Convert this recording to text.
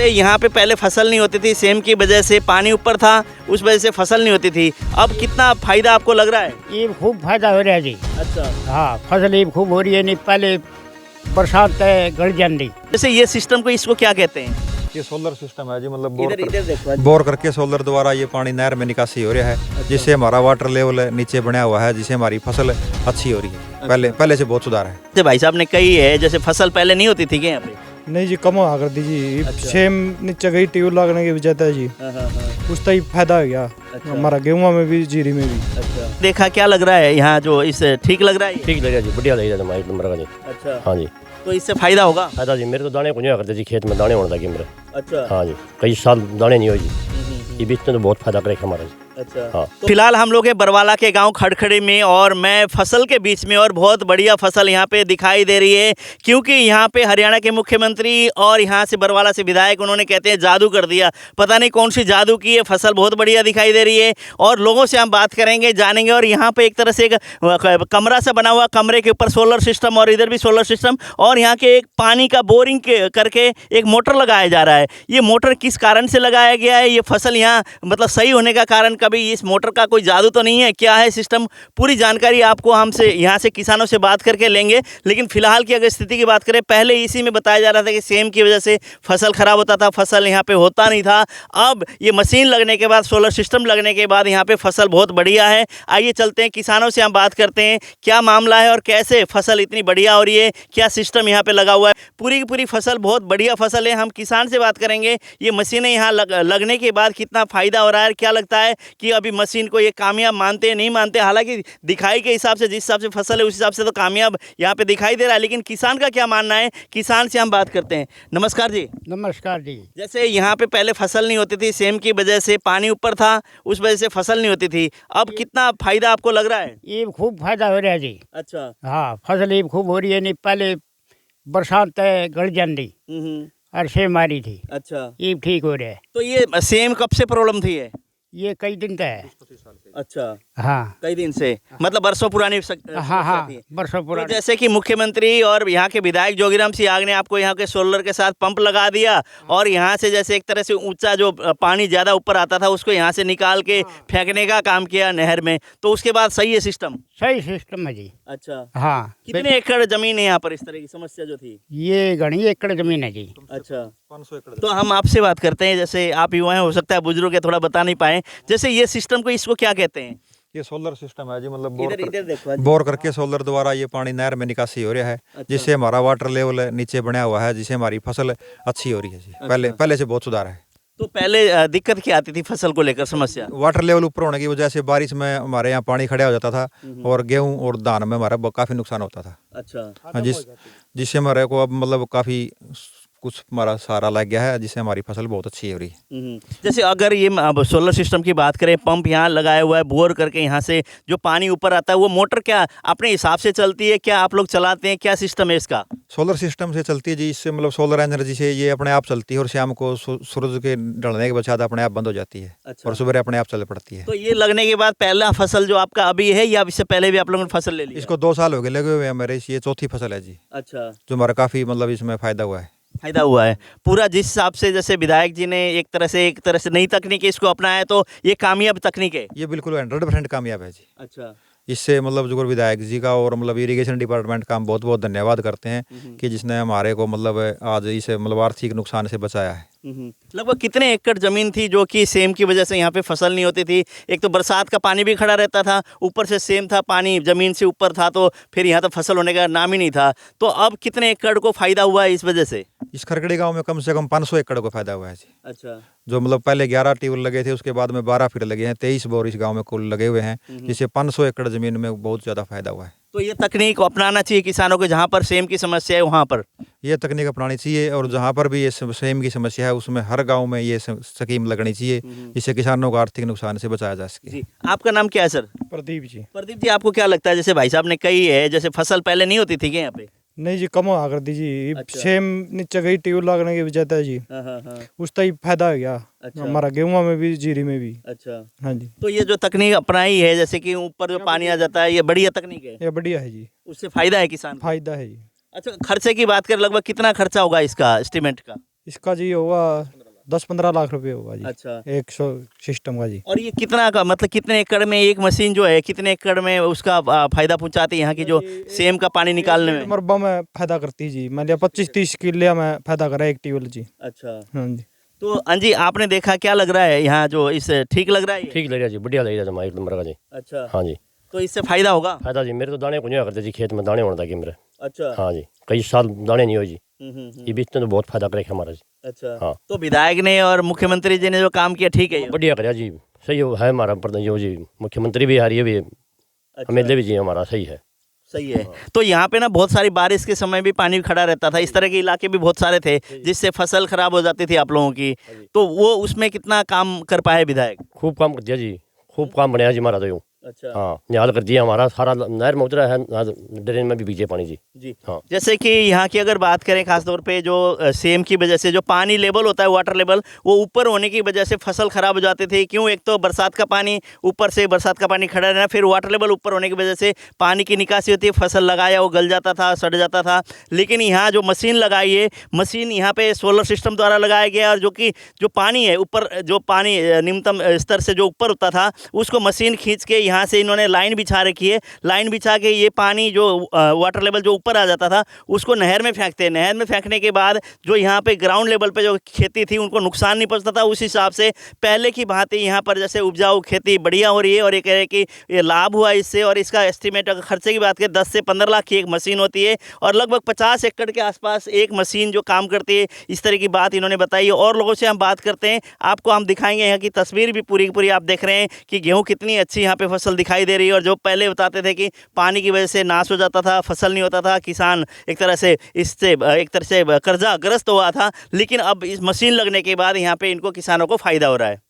जैसे यहाँ पे पहले फसल नहीं होती थी, सेम की वजह से पानी ऊपर था, उस वजह से फसल नहीं होती थी। अब कितना फायदा आपको लग रहा है? ये खूब फायदा हो रहा है जी। अच्छा, हाँ, फसल ये खूब हो रही है। नहीं पहले बरसात गड़ जाती। जैसे ये सिस्टम को, इसको क्या कहते हैं? ये सोलर सिस्टम है जी, मतलब इधर इधर देखो। बोर करके सोलर द्वारा ये पानी नहर में निकासी हो रहा है, जिससे हमारा वाटर लेवल नीचे बना हुआ है, जिससे हमारी फसल अच्छी हो रही है। पहले से बहुत सुधार है। जैसे भाई साहब ने कही है, जैसे फसल पहले नहीं होती थी क्या यहाँ पे? नहीं जी, कम कर दी जी। सेम नीचे गई ट्यूब लगने की वजह है जी, उसका ही फायदा हो गया। हमारा गेहूं में भी, जीरी में भी। देखा, क्या लग रहा है यहाँ जो इस ठीक लग रहा है? ठीक लगेगा जी, बढ़िया लगेगा हमारे नंबर का जी। अच्छा, हाँ जी, तो इससे फायदा होगा? फायदा जी। मेरे तो दाने को नहीं करते जी, खेत में दाने होने लगे मेरे। अच्छा, हाँ जी, कई साल दाने नहीं हो जी, ये बीच में तो बहुत फायदा करेगा हमारा जी। अच्छा। हाँ। तो फिलहाल हम लोग हैं बरवाला के गांव खड़खड़े में, और मैं फसल के बीच में, और बहुत बढ़िया फसल यहाँ पे दिखाई दे रही है, क्योंकि यहाँ पे हरियाणा के मुख्यमंत्री और यहाँ से बरवाला से विधायक, उन्होंने कहते हैं जादू कर दिया। पता नहीं कौन सी जादू की है, फसल बहुत बढ़िया दिखाई दे रही है। और लोगों से हम बात करेंगे, जानेंगे। और यहाँ पे एक तरह से एक कमरा सा बना हुआ, कमरे के ऊपर सोलर सिस्टम और इधर भी सोलर सिस्टम, और यहाँ के एक पानी का बोरिंग करके एक मोटर लगाया जा रहा है। ये मोटर किस कारण से लगाया गया है, ये फसल यहाँ मतलब सही होने का कारण, कभी इस मोटर का कोई जादू तो नहीं है, क्या है सिस्टम, पूरी जानकारी आपको हमसे यहाँ से किसानों से बात करके लेंगे। लेकिन फिलहाल की अगर स्थिति की बात करें, पहले इसी में बताया जा रहा था कि सेम की वजह से फसल खराब होता था, फसल यहाँ पे होता नहीं था। अब ये मशीन लगने के बाद, सोलर सिस्टम लगने के बाद यहाँ पे फसल बहुत बढ़िया है। आइए चलते हैं, किसानों से हम बात करते हैं क्या मामला है और कैसे फसल इतनी बढ़िया हो रही है, क्या सिस्टम यहाँ पे लगा हुआ है। पूरी की पूरी फसल बहुत बढ़िया फसल है। हम किसान से बात करेंगे, ये मशीनें यहाँ लगने के बाद कितना फ़ायदा हो रहा है, क्या लगता है कि अभी मशीन को ये कामयाब मानते हैं, नहीं मानते। हालांकि दिखाई के हिसाब से, जिस हिसाब से फसल है उस हिसाब से तो कामयाब यहाँ पे दिखाई दे रहा है, लेकिन किसान का क्या मानना है, किसान से हम बात करते हैं। नमस्कार जी। नमस्कार जी। जैसे यहाँ पे पहले फसल नहीं होती थी, सेम की वजह से पानी ऊपर था, उस वजह से फसल नहीं होती थी। अब कितना फायदा आपको लग रहा है? ये खूब फायदा हो रहा है जी। अच्छा। हाँ, फसल ये खूब हो रही है। नहीं पहले बरसात गड़ जाती और सेम आ रही थी। अच्छा, ये ठीक हो रहा है। तो ये सेम कब से प्रॉब्लम थी है? ये कई दिन तक है। अच्छा, हाँ कई दिन से, मतलब बरसों पुरानी हाँ समस्या हाँ, थी। बरसों तो पुरानी। जैसे कि मुख्यमंत्री और यहाँ के विधायक जोगीराम सिंह आग ने आपको यहाँ के सोलर के साथ पंप लगा दिया, और यहाँ से जैसे एक तरह से ऊंचा जो पानी ज़्यादा ऊपर आता था उसको यहाँ से निकाल के फेंकने का काम किया नहर में, तो उसके बाद सही है सिस्टम? सही सिस्टम है जी। अच्छा। हाँ, कितने एकड़ जमीन है यहाँ पर इस तरह की समस्या जो थी? ये घनी एकड़ जमीन है जी। अच्छा, 500 एकड़। तो हम आपसे बात करते हैं, जैसे आप युवा हैं, हो सकता है बुजुर्ग है, थोड़ा बता नहीं पाए, जैसे ये सिस्टम को, इसको क्या कहते हैं? ये सोलर सिस्टम है जी, मतलब इधर इधर देखो। बोर करके सोलर द्वारा ये पानी नहर में निकासी हो रहा है, जिससे हमारा वाटर लेवल नीचे बना हुआ है, जिससे हमारी फसल अच्छी हो रही है जी। पहले से बहुत सुधार है। तो पहले दिक्कत क्या आती थी फसल को लेकर, समस्या? वाटर लेवल ऊपर होने की वजह से बारिश में हमारे यहाँ पानी खड़ा हो जाता था, और गेहूं और धान में हमारा काफी नुकसान होता था। अच्छा। हाँ, जिससे हमारे को अब मतलब काफी कुछ हमारा सहारा लग गया है, जिससे हमारी फसल बहुत अच्छी हो रही है। जैसे अगर ये अब सोलर सिस्टम की बात करें, पंप यहाँ लगाया हुआ है, बोर करके यहाँ से जो पानी ऊपर आता है, वो मोटर क्या अपने हिसाब से चलती है, क्या आप लोग चलाते हैं, क्या सिस्टम है इसका? सोलर सिस्टम से चलती है जी, इससे मतलब सोलर एनर्जी से ये अपने आप चलती है, और शाम को सूरज के ढलने के बाद अपने आप बंद हो जाती है। अच्छा। और सुबह अपने आप चल पड़ती है। तो ये लगने के बाद पहला फसल जो आपका अभी है, या इससे पहले भी आप लोगों ने फसल ले ली? इसको 2 साल हो गए लगे हुए हैं मेरे, ये चौथी फसल है जी। अच्छा, जो हमारा काफी मतलब इसमें फायदा हुआ है। फायदा हुआ है पूरा, जिस हिसाब से जैसे विधायक जी ने एक तरह से नई तकनीक इसको अपनाया, तो ये कामयाब तकनीक है? ये बिल्कुल 100% कामयाब है जी। अच्छा। इससे मतलब जो विधायक जी का और मतलब इरिगेशन डिपार्टमेंट का हम बहुत बहुत धन्यवाद करते हैं कि जिसने हमारे को मतलब आज इसे मतलब आर्थिक नुकसान से बचाया है। लगभग कितने एकड़ जमीन थी जो कि सेम की वजह से यहाँ पे फसल नहीं होती थी? एक तो बरसात का पानी भी खड़ा रहता था, ऊपर से सेम था, पानी जमीन से ऊपर था, तो फिर यहाँ तो फसल होने का नाम ही नहीं था। तो अब कितने एकड़ को फायदा हुआ है इस वजह से? इस खरकड़ी गांव में कम से कम 500 एकड़ को फायदा हुआ है जी। अच्छा। जो मतलब पहले 11 ट्यूबवेल लगे थे, उसके बाद में 12 फिर लगे हैं, 23 बोर इस गांव में कुल लगे हुए हैं, जिससे 500 एकड़ जमीन में बहुत ज़्यादा फायदा हुआ है। तो ये तकनीक अपनाना चाहिए किसानों को, जहाँ पर सेम की समस्या है वहाँ पर ये तकनीक अपनानी चाहिए, और जहाँ पर भी ये सेम की समस्या है उसमें हर गांव में ये स्कीम लगनी चाहिए, जिससे किसानों को आर्थिक नुकसान से बचाया जा सके। जी। आपका नाम क्या है सर? प्रदीप जी। प्रदीप जी, आपको क्या लगता है, जैसे भाई साहब ने कही है, जैसे फसल पहले नहीं होती थी क्या यहाँ पे? नहीं जी, कम कर दी जी। अच्छा। सेम नीचे गई ट्यूब लगने की वजह है जी, उसका ही फायदा हो गया। अच्छा। हमारा गेहूं में भी, जीरी में भी। अच्छा, हाँ जी, तो ये जो तकनीक अपनाई है, जैसे कि ऊपर जो पानी आ जाता है, ये बढ़िया तकनीक है, ये बढ़िया है जी, उससे फायदा है किसान को। फायदा है जी। अच्छा, खर्चे की बात करें, लगभग कितना खर्चा होगा इसका, एस्टिमेट का? इसका जी होगा 10-15 लाख रुपए होगा जी। अच्छा। एक सिस्टम का जी। और ये कितना का मतलब कितने एकड़ में एक मशीन जो है कितने एकड़ में उसका फायदा पहुंचाती है यहाँ की जो सेम का पानी निकालने में? मरबा में फायदा करती है जी। मान लिया 25-30 किले में फायदा करा एक ट्यूबवेल जी। अच्छा। हाँ जी। तो अंजी आपने देखा, क्या लग रहा है यहाँ जो इस ठीक लग रहा है ये? ठीक लग रहा जी, बढ़िया लग रहा जमा एक नंबर का जी। अच्छा। हाँ जी, तो इससे फायदा होगा? फायदा जी, मेरे तो दाने को नहीं करते जी, खेत में दाने होने लगे मेरे। अच्छा। हाँ जी, कई साल दाने नहीं हो जी, हम्म। ये बीच में तो बहुत फायदा करे हमारा जी। अच्छा। हाँ। तो विधायक ने और मुख्यमंत्री जी ने जो काम किया ठीक है ये? बढ़िया कराया जी, सही है हमारा प्रधान जो जी, मुख्यमंत्री भी हारिए भी, एमएलए भी जी हमारा सही है। सही है। तो यहाँ पे ना बहुत सारी बारिश के समय भी पानी खड़ा रहता था, इस तरह के इलाके भी बहुत सारे थे जिससे फसल खराब हो जाती थी आप लोगों की, तो वो उसमें कितना काम कर पाए विधायक? खूब काम कर दिया जी, खूब काम बनाया जी हमारा तो यूँ। अच्छा। हाँ, निहाल कर दिया हमारा सारा, नहर में उतरा है, ड्रेन में भी भीजे पानी जी। जी। हाँ। जैसे कि यहाँ की अगर बात करें खासतौर पे जो सेम की वजह से जो पानी लेवल होता है, वाटर लेवल, वो ऊपर होने की वजह से फसल खराब हो जाती थी। क्यों? एक तो बरसात का पानी ऊपर से, बरसात का पानी खड़ा रहना, फिर वाटर लेवल ऊपर होने की वजह से पानी की निकासी होती है, फसल लगाया वो गल जाता था, सड़ जाता था। लेकिन यहाँ जो मशीन लगाई है, मशीन यहाँ पे सोलर सिस्टम द्वारा लगाया गया, और जो कि जो पानी है ऊपर, जो पानी न्यूनतम स्तर से जो ऊपर होता था, उसको मशीन खींच के यहाँ से इन्होंने लाइन बिछा रखी है। लाइन बिछा के ये पानी जो वाटर लेवल जो ऊपर आ जाता था उसको नहर में फेंकते हैं। नहर में फेंकने के बाद जो यहाँ पे ग्राउंड लेवल पे जो खेती थी उनको नुकसान नहीं पहुँचता था। उस हिसाब से पहले की भांति यहाँ पर जैसे उपजाऊ खेती बढ़िया हो रही है, और ये कह रहे कि ये लाभ हुआ इससे। और इसका एस्टिमेट अगर खर्चे की बात करें 10 से 15 लाख की एक मशीन होती है, और लगभग 50 एकड़ के आसपास एक मशीन जो काम करती है, इस तरह की बात इन्होंने बताई है। और लोगों से हम बात करते हैं, आपको हम दिखाएंगे यहाँ की तस्वीर भी पूरी की पूरी। आप देख रहे हैं कि गेहूँ कितनी अच्छी यहाँ पे फसल दिखाई दे रही है, और जो पहले बताते थे कि पानी की वजह से नाश हो जाता था, फसल नहीं होता था, किसान एक तरह से इससे कर्जाग्रस्त हुआ था। लेकिन अब इस मशीन लगने के बाद यहाँ पे इनको किसानों को फायदा हो रहा है।